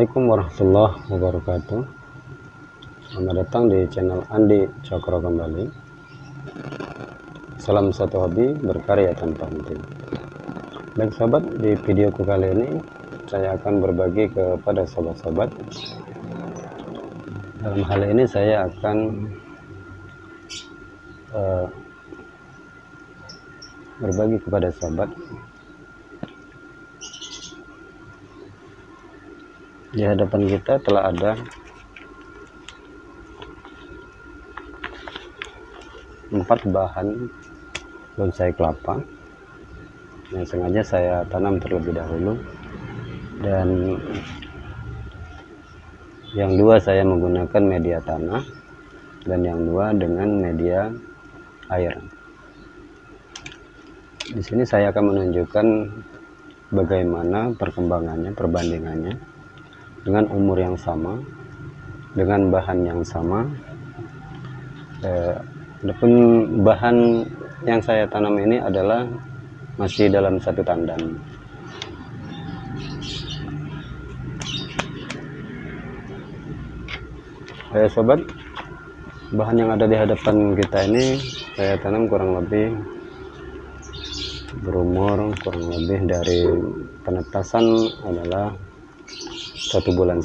Assalamualaikum warahmatullahi wabarakatuh. Selamat datang di channel Andi Cokro kembali. Salam satu hobi, berkarya tanpa henti. Baik sobat, di videoku kali ini saya akan berbagi kepada sobat-sobat. Dalam hal ini saya akan berbagi kepada sobat di hadapan kita telah ada 4 bahan bonsai kelapa yang sengaja saya tanam terlebih dahulu, dan yang 2 saya menggunakan media tanah dan yang 2 dengan media air. Di sini saya akan menunjukkan bagaimana perkembangannya, perbandingannya dengan umur yang sama, dengan bahan yang sama. Adapun bahan yang saya tanam ini adalah masih dalam satu tandan. Sobat, bahan yang ada di hadapan kita ini saya tanam kurang lebih berumur kurang lebih dari penetasan adalah 1,5 bulan,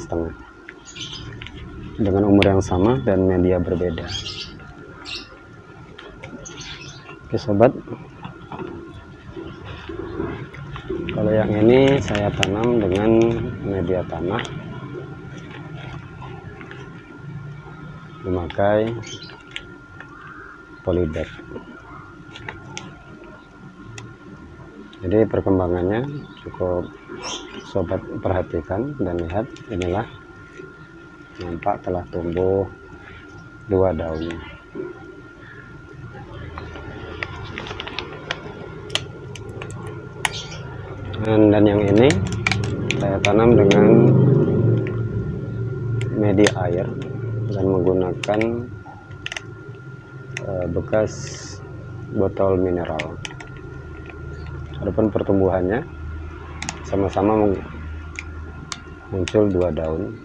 dengan umur yang sama dan media berbeda. Oke sobat, kalau yang ini saya tanam dengan media tanah memakai polybag. Jadi perkembangannya cukup sobat perhatikan dan lihat, inilah nampak telah tumbuh 2 daun. Dan yang ini saya tanam dengan media air dan menggunakan bekas botol mineral. Adapun pertumbuhannya sama-sama muncul 2 daun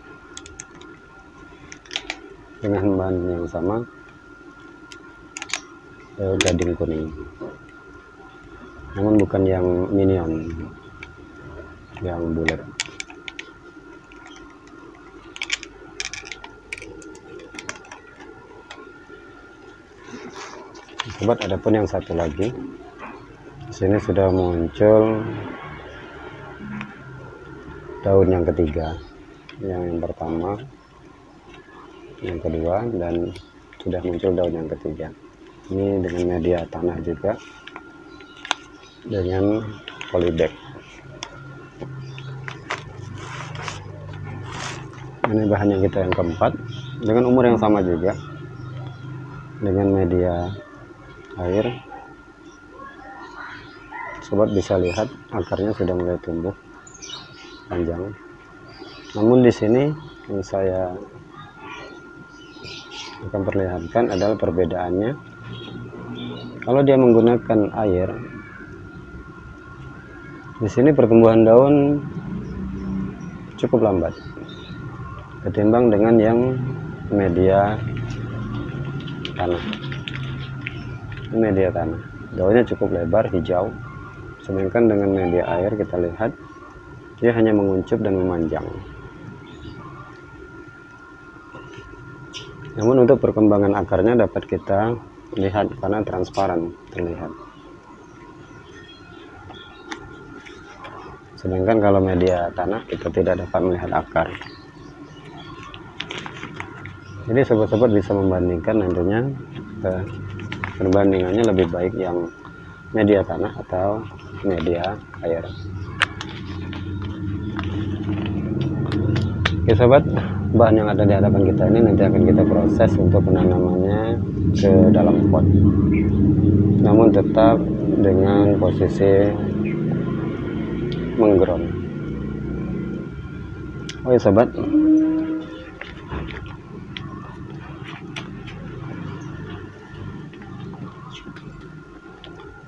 dengan bahan yang sama, gading kuning, namun bukan yang minion, yang bulat. Sobat, adapun yang satu lagi, sini sudah muncul daun yang ketiga, yang pertama, yang kedua, dan sudah muncul daun yang ketiga. Ini dengan media tanah juga, dengan polybag. Ini bahan yang kita yang keempat, dengan umur yang sama juga, dengan media air. Sobat bisa lihat akarnya sudah mulai tumbuh panjang. Namun di sini yang saya akan perlihatkan adalah perbedaannya. Kalau dia menggunakan air, di sini pertumbuhan daun cukup lambat ketimbang dengan yang media tanah. Ini media tanah, daunnya cukup lebar hijau, sedangkan dengan media air kita lihat dia hanya menguncup dan memanjang. Namun untuk perkembangan akarnya dapat kita lihat karena transparan terlihat. Sedangkan kalau media tanah kita tidak dapat melihat akar. Jadi sobat-sobat bisa membandingkan nantinya, perbandingannya lebih baik yang media tanah atau media air. Oke sobat, bahan yang ada di hadapan kita ini nanti akan kita proses untuk penanamannya ke dalam pot, namun tetap dengan posisi mengground. Oke sobat,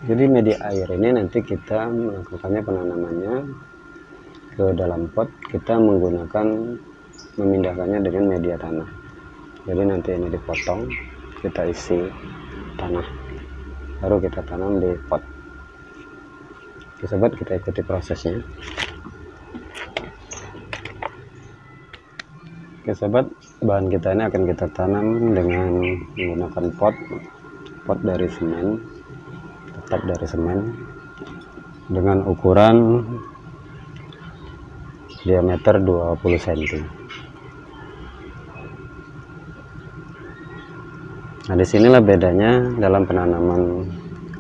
jadi media air ini nanti kita melakukannya penanamannya ke dalam pot, kita memindahkannya dengan media tanah. Jadi nanti ini dipotong, kita isi tanah, baru kita tanam di pot. Oke sobat, kita ikuti prosesnya. Oke sobat, bahan kita ini akan kita tanam dengan menggunakan pot dari semen, tetap dari semen, dengan ukuran diameter 20 cm. Nah, disinilah bedanya dalam penanaman,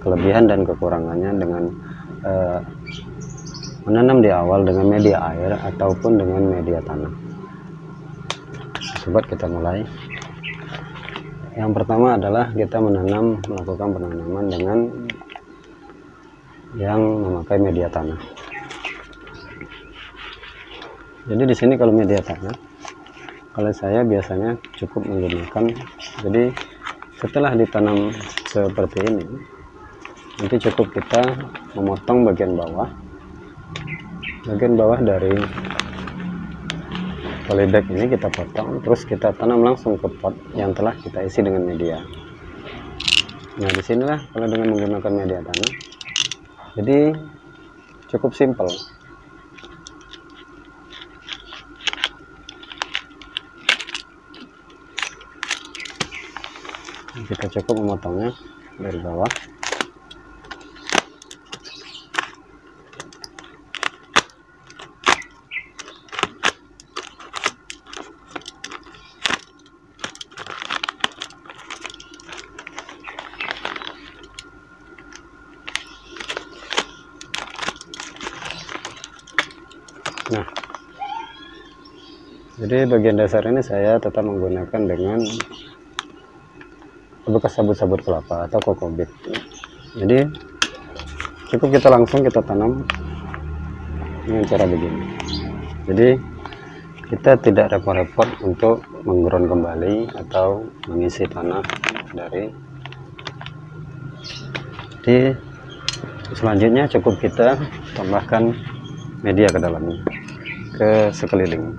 kelebihan dan kekurangannya dengan menanam di awal dengan media air ataupun dengan media tanah. Sobat, kita mulai. Yang pertama adalah kita melakukan penanaman dengan yang memakai media tanah. Jadi di sini kalau media tanah, kalau saya biasanya cukup menggunakan, jadi setelah ditanam seperti ini, nanti cukup kita memotong bagian bawah dari polybag ini, kita potong, terus kita tanam langsung ke pot yang telah kita isi dengan media. Nah, disinilah kalau dengan menggunakan media tanah, jadi cukup simpel. Kita cukup memotongnya dari bawah. Nah, jadi bagian dasar ini saya tetap menggunakan dengan bekas sabut-sabut kelapa atau kokobit. Jadi cukup kita langsung kita tanam dengan cara begini. Jadi kita tidak repot-repot untuk mengground kembali atau mengisi tanah dari. Jadi selanjutnya cukup kita tambahkan media ke dalamnya, ke sekeliling.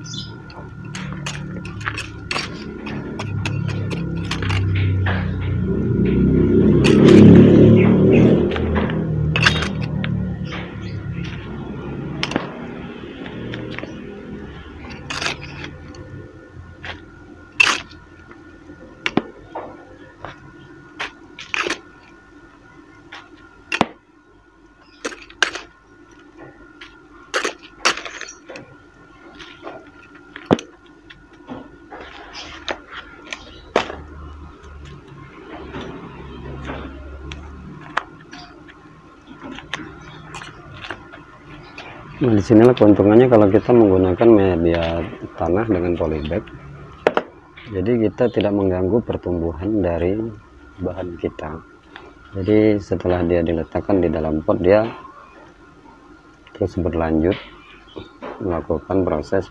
Nah, disinilah keuntungannya kalau kita menggunakan media tanah dengan polybag. Jadi kita tidak mengganggu pertumbuhan dari bahan kita. Jadi setelah dia diletakkan di dalam pot, dia terus berlanjut melakukan proses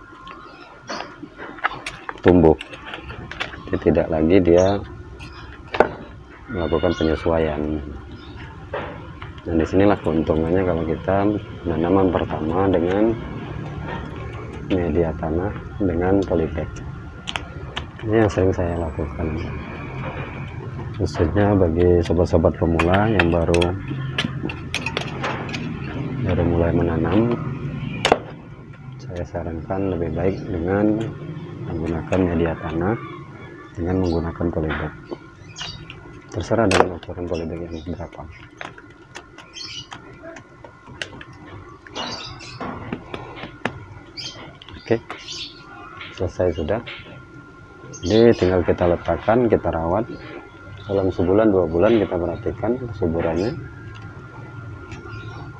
tumbuh. Jadi tidak lagi dia melakukan penyesuaian. Nah, disinilah keuntungannya kalau kita penanaman pertama dengan media tanah dengan polybag. Ini yang sering saya lakukan, khususnya bagi sobat-sobat pemula yang baru mulai menanam. Saya sarankan lebih baik dengan menggunakan media tanah dengan menggunakan polybag. Terserah dengan ukuran polybag yang berapa. Oke, selesai sudah. Jadi tinggal kita letakkan, kita rawat dalam sebulan 2 bulan, kita perhatikan kesuburannya.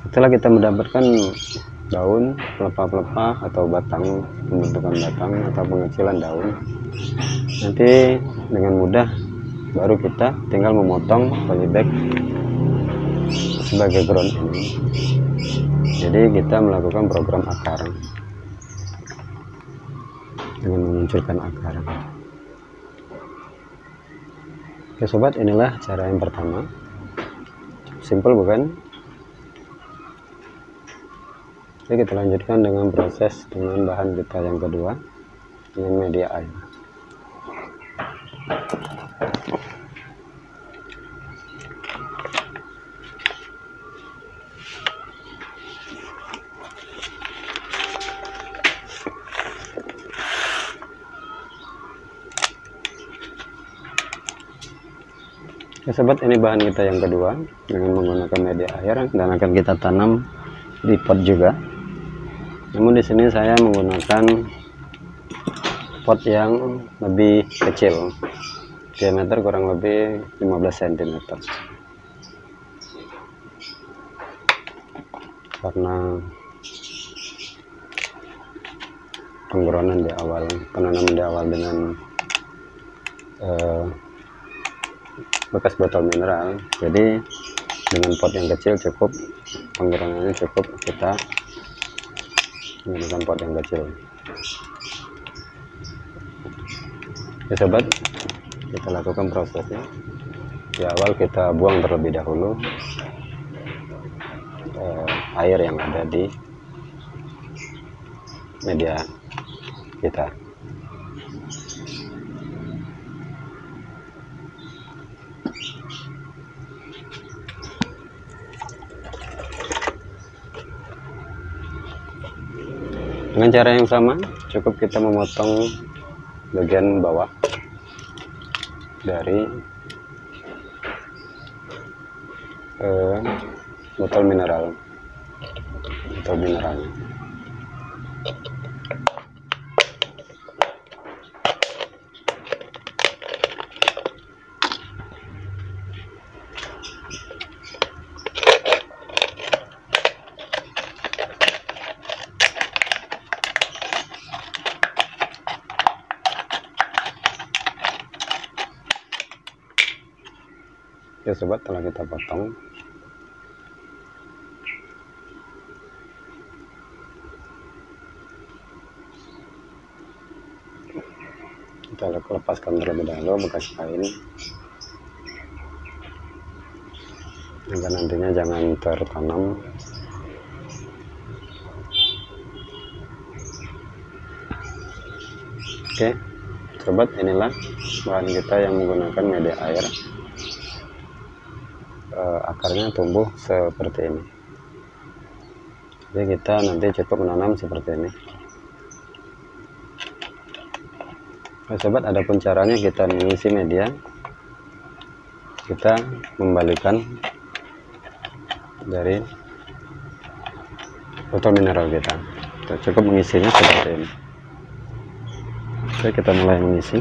Setelah kita mendapatkan daun, pelepah-pelepah atau batang, pembentukan batang atau pengecilan daun, nanti dengan mudah baru kita tinggal memotong polybag sebagai ground ini. Jadi kita melakukan program akar dengan memunculkan akar. Oke sobat, inilah cara yang pertama. Simple bukan? Oke, kita lanjutkan dengan proses dengan bahan kita yang kedua, dengan media air. Ya sobat, ini bahan kita yang kedua dengan menggunakan media air dan akan kita tanam di pot juga. Namun di sini saya menggunakan pot yang lebih kecil, diameter kurang lebih 15 cm, karena penanaman di awal dengan bekas botol mineral, jadi dengan pot yang kecil cukup, penggunaannya cukup kita menggunakan pot yang kecil. Ya sobat, kita lakukan prosesnya. Di awal kita buang terlebih dahulu air yang ada di media kita. Dengan cara yang sama, cukup kita memotong bagian bawah dari botol mineralnya. Ya sobat, telah kita potong. Kita lepaskan terlebih dahulu bekas kain agar nantinya jangan tertanam. Oke sobat, inilah bahan kita yang menggunakan media air. Akarnya tumbuh seperti ini, jadi kita nanti cukup menanam seperti ini. Nah, sobat, adapun caranya kita mengisi media, kita membalikan dari botol mineral kita cukup mengisinya seperti ini. Oke, kita mulai mengisi.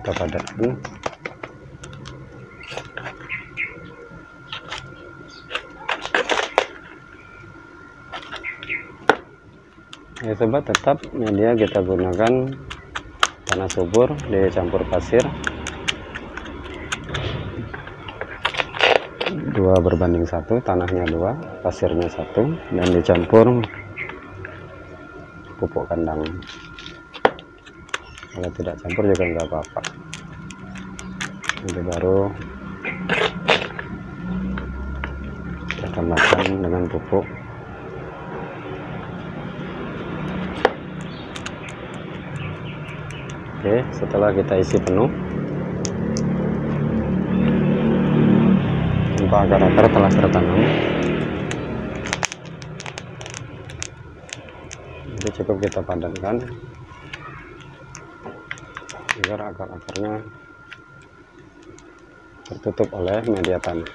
Kita padatkan. Ya sobat, tetap media kita gunakan tanah subur dicampur pasir 2:1, tanahnya 2, pasirnya 1, dan dicampur pupuk kandang. Kalau tidak campur juga nggak apa-apa, nanti baru kita tambahkan dengan pupuk. Oke, setelah kita isi penuh, tanpa akar-akar telah tertanam, jadi cukup kita padatkan agar akar-akarnya tertutup oleh media tanah.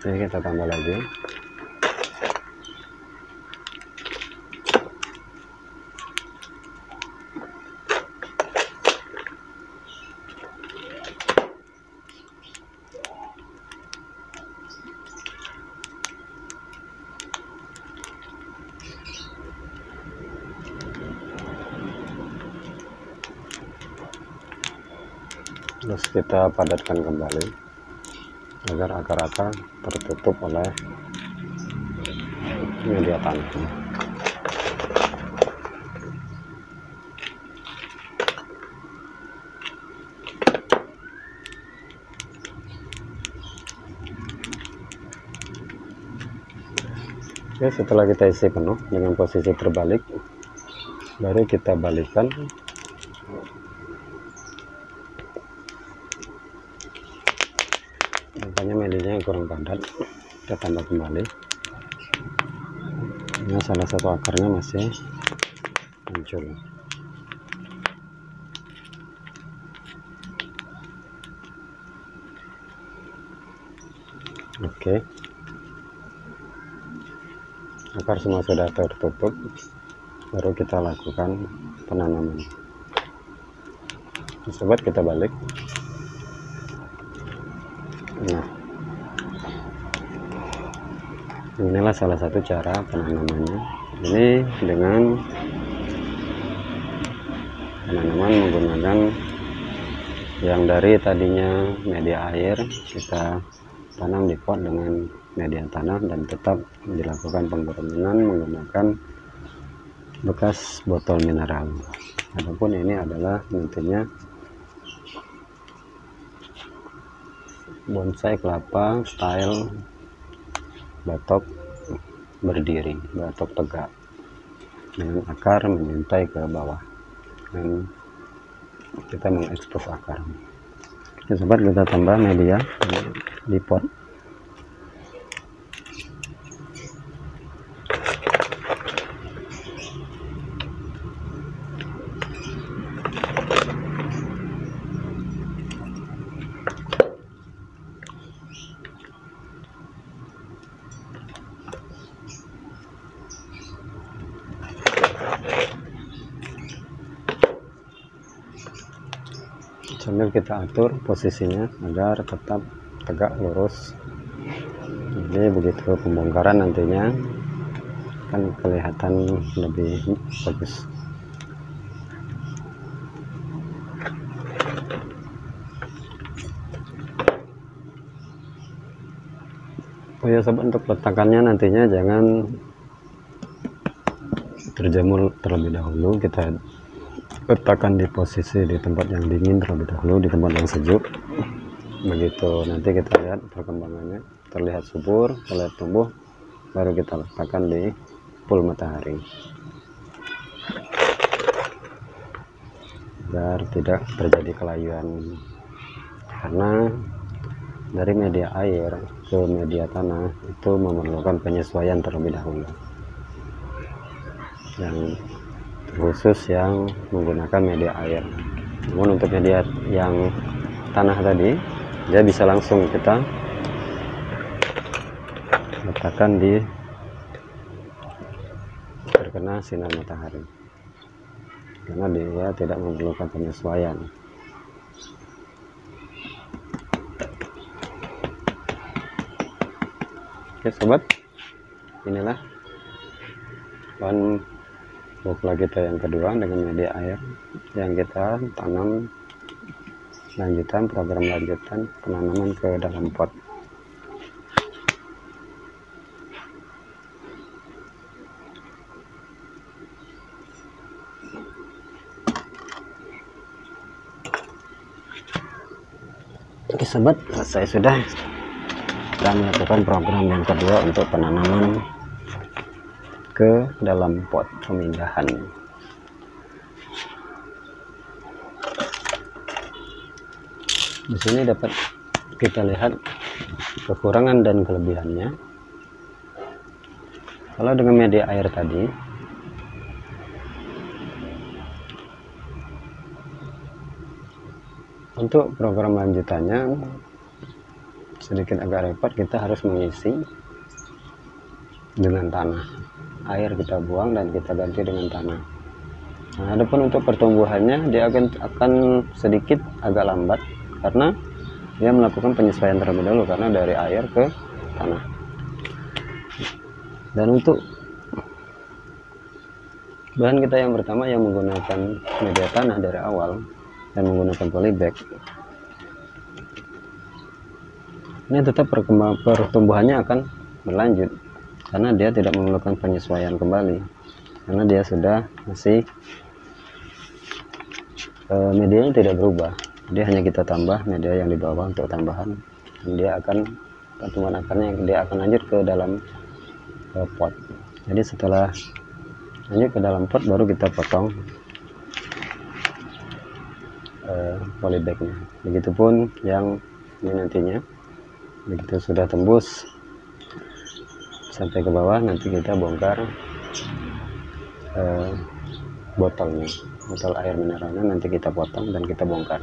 Jadi kita tambah lagi. Terus kita padatkan kembali agar akar-akar tertutup oleh media tanah. Oke, setelah kita isi penuh dengan posisi terbalik, baru kita balikkan. Nampaknya medianya kurang padat, kita tambah kembali. Nah, salah satu akarnya masih muncul. Oke, akar semua sudah tertutup, baru kita lakukan penanaman. Sobat, kita balik. Nah, inilah salah satu cara penanamannya. Ini dengan penanaman menggunakan yang dari tadinya media air, kita tanam di pot dengan media tanah dan tetap dilakukan pengeruminan menggunakan bekas botol mineral. Adapun ini adalah nantinya bonsai kelapa style batok berdiri, batok tegak dengan akar menyuntai ke bawah dan kita mengekspos akar. Oke sobat, kita tambah media di pot. Sambil kita atur posisinya agar tetap tegak lurus. Jadi begitu pembongkaran nantinya kan kelihatan lebih bagus. Oh ya sobat, untuk letakannya nantinya jangan terjemur terlebih dahulu, kita letakkan di posisi di tempat yang dingin terlebih dahulu, di tempat yang sejuk. Begitu nanti kita lihat perkembangannya, terlihat subur, terlihat tumbuh, baru kita letakkan di full matahari agar tidak terjadi kelayuan, karena dari media air ke media tanah itu memerlukan penyesuaian terlebih dahulu, yang khusus yang menggunakan media air. Namun untuk media yang tanah tadi, dia bisa langsung kita letakkan di terkena sinar matahari, karena dia tidak memerlukan penyesuaian. Oke sobat, inilah bahan pokok kita yang kedua dengan media air yang kita tanam lanjutan, program lanjutan penanaman ke dalam pot. Oke sobat, selesai sudah kita melakukan program yang kedua untuk penanaman ke dalam pot peminggahan. Di sini dapat kita lihat kekurangan dan kelebihannya. Kalau dengan media air tadi, untuk program lanjutannya sedikit agak repot, kita harus mengisi dengan tanah. Air kita buang dan kita ganti dengan tanah. Nah, adapun untuk pertumbuhannya dia akan sedikit agak lambat karena dia melakukan penyesuaian terlebih dahulu karena dari air ke tanah. Dan untuk bahan kita yang pertama yang menggunakan media tanah dari awal dan menggunakan polybag, ini tetap pertumbuhannya akan berlanjut karena dia tidak memerlukan penyesuaian kembali, karena dia sudah masih medianya tidak berubah. Dia hanya kita tambah media yang di bawah untuk tambahan, dan dia akan pertumbuhan akarnya dia akan lanjut ke dalam pot. Jadi setelah lanjut ke dalam pot baru kita potong polybagnya. Begitupun yang ini nantinya, begitu sudah tembus sampai ke bawah, nanti kita bongkar botolnya, botol air mineralnya nanti kita potong dan kita bongkar.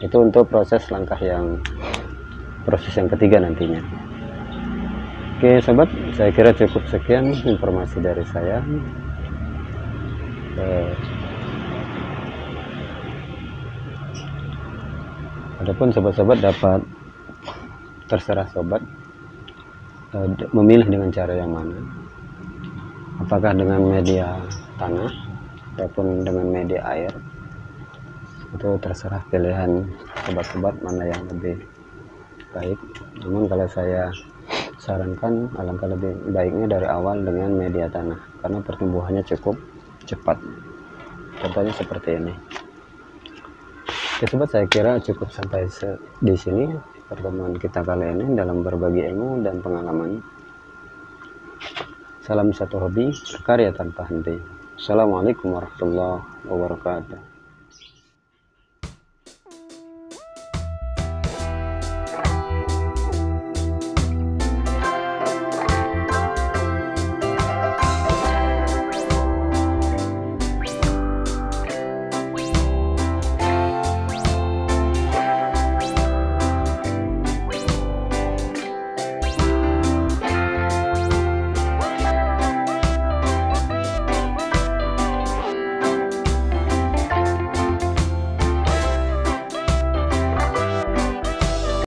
Itu untuk proses yang ketiga nantinya. Oke sobat, saya kira cukup sekian informasi dari saya. Adapun sobat-sobat dapat, terserah sobat memilih dengan cara yang mana, apakah dengan media tanah ataupun dengan media air. Itu terserah pilihan sobat-sobat mana yang lebih baik. Namun kalau saya sarankan, alangkah lebih baiknya dari awal dengan media tanah karena pertumbuhannya cukup cepat. Contohnya seperti ini. Oke sobat, saya kira cukup sampai di sini pertemuan kita kali ini dalam berbagi ilmu dan pengalaman. Salam satu hobi, berkarya tanpa henti. Assalamualaikum warahmatullahi wabarakatuh.